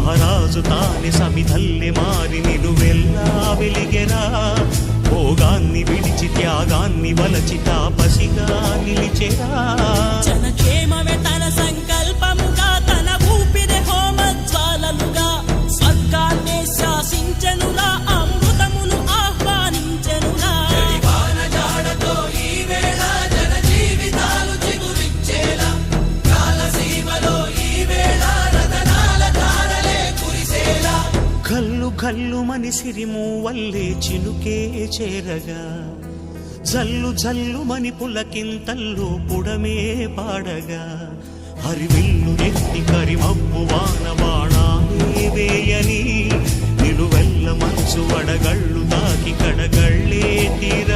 మహారాజు తానే సమిధల్లె మారి నిలువెల్లా వెలిగెరా. భోగాన్ని విడిచి త్యాగాన్ని వలచి తాపసిగా నిలిచెరా. జనక్షేమమే తన సంకల్పముగా, తన ఊపిరి హోమజ్వాలలుగా, స్వర్గాన్నే శాసించెనురా, అమృతమును ఆహ్వానించెనురా. జాడతో ఈ వేళ జన జీవితాలు చిగురించేలా, కాలసీమలో ఈ వేళ రతనాల ధారలే కురిసేలా. కల్లు కల్లు మని సిరిమూవల్లే చినుకే చేరగా, జల్లు జల్లు మని పులకింతల్లో పుడమే పాడగా, హరివిల్లు ఎత్తి కరిమబ్బు వాన బాణాలే వేయని, నిలువెల్ల మనసు వడగళ్ళు తాకి కడగళ్ళే తీర